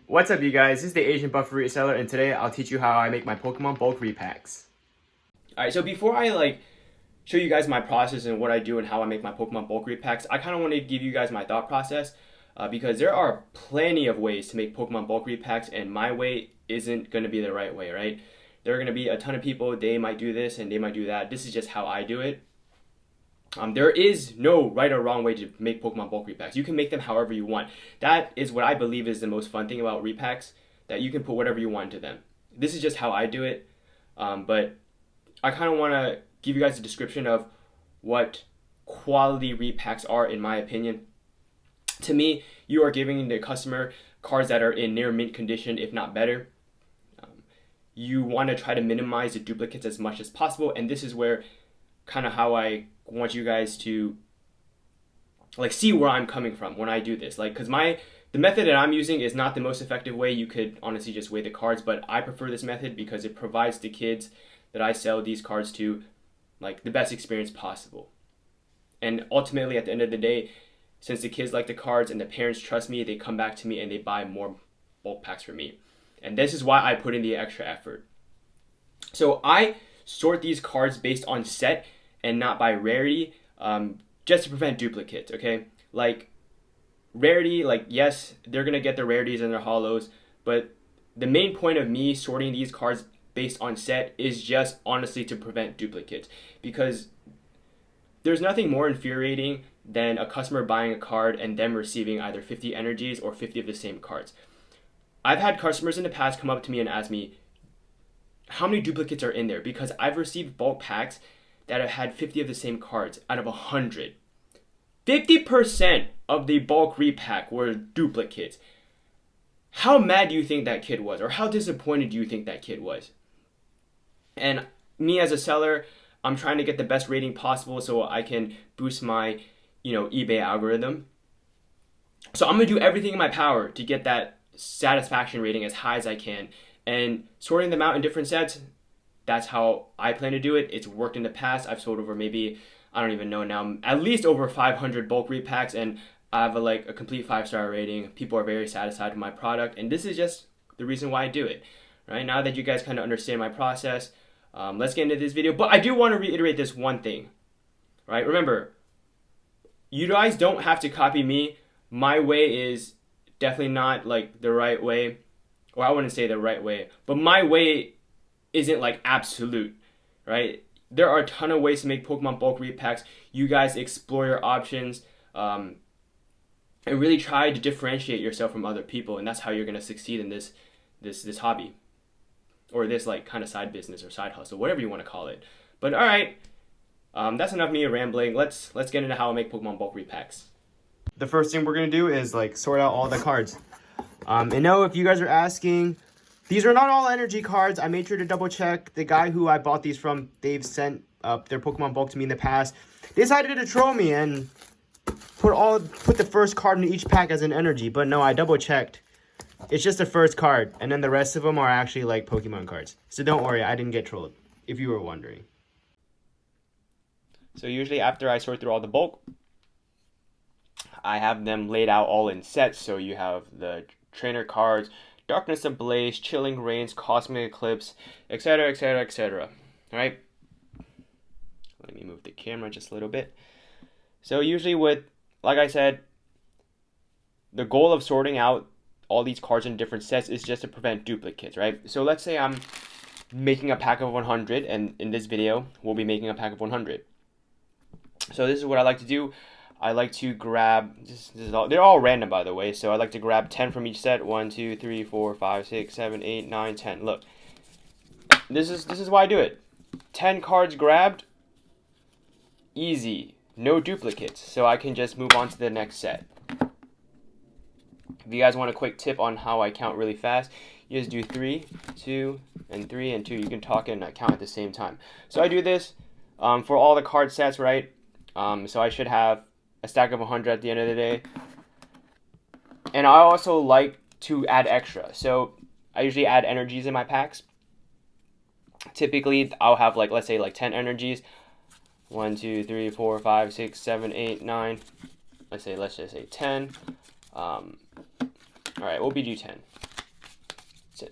What's up, you guys? This is the Asian Buffer Reseller, and today I'll teach you how I make my Pokemon Bulk Repacks. Alright, so before I show you guys my process and what I do and how I make my Pokemon Bulk Repacks, I kind of want to give you guys my thought process because there are plenty of ways to make Pokemon Bulk Repacks, and my way isn't going to be the right way, right? There are going to be a ton of people, they might do this and they might do that. This is just how I do it. There is no right or wrong way to make Pokemon Bulk Repacks. You can make them however you want. That is what I believe is the most fun thing about repacks, that you can put whatever you want into them. This is just how I do it, but I kind of want to give you guys a description of what quality repacks are, in my opinion. To me, you are giving the customer cards that are in near mint condition, if not better. You want to try to minimize the duplicates as much as possible, and this is where kind of how I want you guys to see where I'm coming from when I do this, because the method that I'm using is not the most effective way. You could honestly just weigh the cards, but I prefer this method because it provides the kids that I sell these cards to the best experience possible. And ultimately, at the end of the day, since the kids like the cards and the parents trust me, they come back to me and they buy more bulk packs from me. And this is why I put in the extra effort. So I sort these cards based on set and not by rarity, just to prevent duplicates, okay? Rarity, yes, they're gonna get the rarities and their hollows, but the main point of me sorting these cards based on set is just honestly to prevent duplicates, because there's nothing more infuriating than a customer buying a card and them receiving either 50 energies or 50 of the same cards. I've had customers in the past come up to me and ask me, how many duplicates are in there? Because I've received bulk packs that have had 50 of the same cards out of 100. 50% of the bulk repack were duplicates. How mad do you think that kid was? Or how disappointed do you think that kid was? And me as a seller, I'm trying to get the best rating possible so I can boost my, eBay algorithm. So I'm going to do everything in my power to get that satisfaction rating as high as I can. And sorting them out in different sets, that's how I plan to do it. It's worked in the past. I've sold over maybe, I don't even know now, at least over 500 bulk repacks, and I have a complete 5-star rating. People are very satisfied with my product, and this is just the reason why I do it. Right now that you guys kind of understand my process, let's get into this video. But I do want to reiterate this one thing, right? Remember, you guys don't have to copy me. My way is definitely not the right way, or I wouldn't say the right way, but my way isn't absolute, right? There are a ton of ways to make Pokemon Bulk Repacks. You guys explore your options and really try to differentiate yourself from other people, and that's how you're going to succeed in this hobby, or this kind of side business or side hustle, whatever you want to call it. But all right, that's enough of me rambling. Let's get into how I make Pokemon Bulk Repacks. The first thing we're going to do is sort out all the cards. And no, if you guys are asking, these are not all energy cards. I made sure to double check. The guy who I bought these from, they've sent their Pokemon Bulk to me in the past. They decided to troll me and put the first card in each pack as an energy. But no, I double checked. It's just the first card, and then the rest of them are actually Pokemon cards. So don't worry, I didn't get trolled, if you were wondering. So usually after I sort through all the bulk, I have them laid out all in sets. So you have the trainer cards, Darkness Ablaze, Chilling Reigns, Cosmic Eclipse, etc., etc., etc. Alright? Let me move the camera just a little bit. So usually like I said, the goal of sorting out all these cards in different sets is just to prevent duplicates, right? So let's say I'm making a pack of 100, and in this video, we'll be making a pack of 100. So this is what I like to do. I like to grab, they're all random, by the way, so I like to grab 10 from each set. 1, 2, 3, 4, 5, 6, 7, 8, 9, 10. Look, this is why I do it. 10 cards grabbed, easy, no duplicates, so I can just move on to the next set. If you guys want a quick tip on how I count really fast, you just do 3, 2, and 3, and 2. You can talk and count at the same time. So I do this for all the card sets, right? So I should have a stack of 100 at the end of the day. And I also like to add extra. So I usually add energies in my packs. Typically, I'll have let's say 10 energies. 1, 2, 3, 4, 5, 6, 7, 8, 9. Let's just say 10. All right, we'll do 10.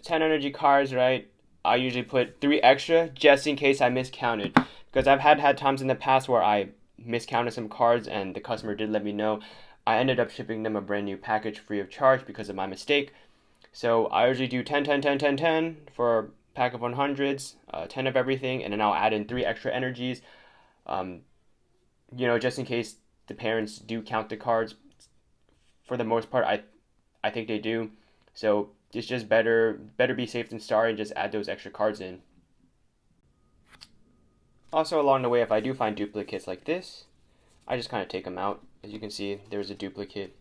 10 energy cards, right? I usually put 3 extra just in case I miscounted, because I've had times in the past where I miscounted some cards and the customer did let me know. I ended up shipping them a brand new package free of charge because of my mistake. So I usually do 10, 10, 10, 10, 10 for a pack of 100s, 10 of everything, and then I'll add in 3 extra energies, just in case the parents do count the cards. For the most part, I think they do. So it's just better be safe than sorry and just add those extra cards in. Also, along the way, if I do find duplicates like this, I just kind of take them out. As you can see, there's a duplicate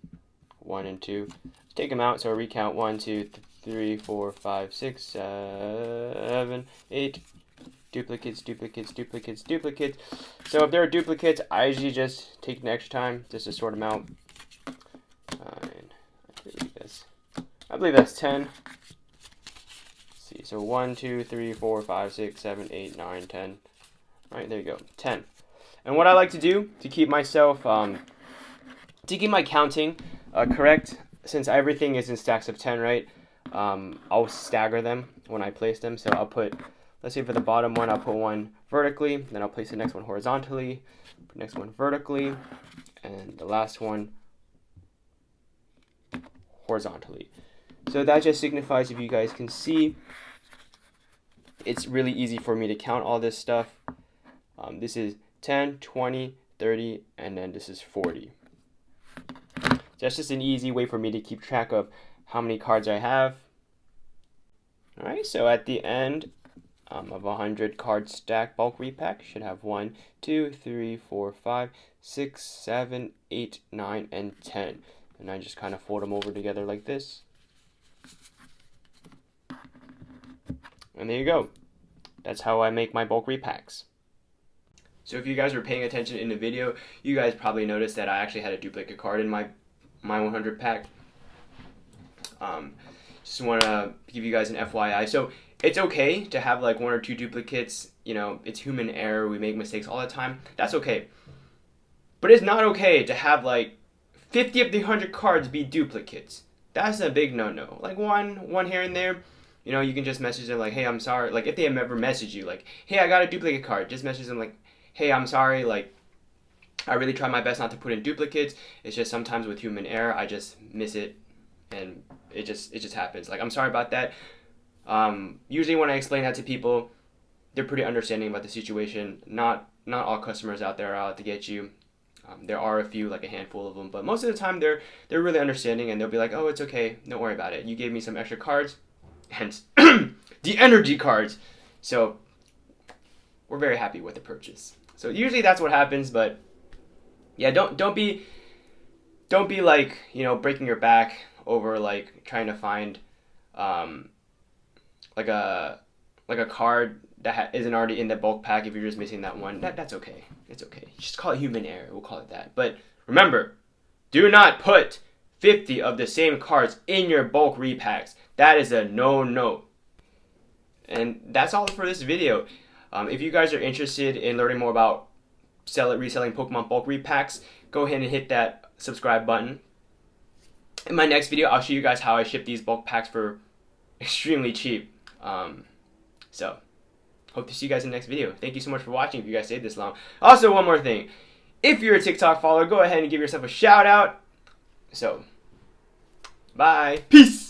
1 and 2. Take them out, so I recount 1, 2, 3, 4, 5, 6, 7, 8 duplicates, duplicates, duplicates, duplicates. So if there are duplicates, I usually just take an extra time just to sort them out. I believe that's 10. Let's see, so 1, 2, 3, 4, 5, 6, 7, 8, 9, 10. All right, there you go, 10. And what I like to do to keep myself, to keep my counting correct, since everything is in stacks of 10, right? I'll stagger them when I place them. So I'll put, let's say for the bottom one, I'll put one vertically, then I'll place the next one horizontally, the next one vertically, and the last one horizontally. So that just signifies, if you guys can see, it's really easy for me to count all this stuff. This is 10, 20, 30, and then this is 40. So that's just an easy way for me to keep track of how many cards I have. All right, so at the end of a 100 card stack bulk repack, should have 1, 2, 3, 4, 5, 6, 7, 8, 9, and 10. And I just kind of fold them over together like this. And there you go. That's how I make my bulk repacks. So if you guys were paying attention in the video, you guys probably noticed that I actually had a duplicate card in my 100 pack. Just want to give you guys an FYI. So it's okay to have like 1 or 2 duplicates. You know, it's human error. We make mistakes all the time. That's okay. But it's not okay to have like 50 of the 100 cards be duplicates. That's a big no-no. Like one here and there. You know, you can just message them like, hey, I'm sorry. Like, if they have ever messaged you, like, hey, I got a duplicate card. Just message them like, hey, I'm sorry. Like, I really try my best not to put in duplicates. It's just sometimes with human error, I just miss it, and it just happens. Like, I'm sorry about that. Usually when I explain that to people, they're pretty understanding about the situation. Not all customers out there are out to get you. There are a few, like a handful of them, but most of the time they're really understanding, and they'll be like, oh, it's okay. Don't worry about it. You gave me some extra cards. Hence the energy cards. So we're very happy with the purchase. So usually that's what happens, but yeah, don't be like, you know, breaking your back over like trying to find like a card that isn't already in the bulk pack. If you're just missing that one, that's okay. It's okay. Just call it human error. We'll call it that. But remember, do not put 50 of the same cards in your bulk repacks. That is a no-no. And that's all for this video. If you guys are interested in learning more about reselling Pokemon Bulk Repacks, go ahead and hit that subscribe button. In my next video, I'll show you guys how I ship these bulk packs for extremely cheap. So, hope to see you guys in the next video. Thank you so much for watching if you guys stayed this long. Also, one more thing. If you're a TikTok follower, go ahead and give yourself a shout out. So, bye. Peace.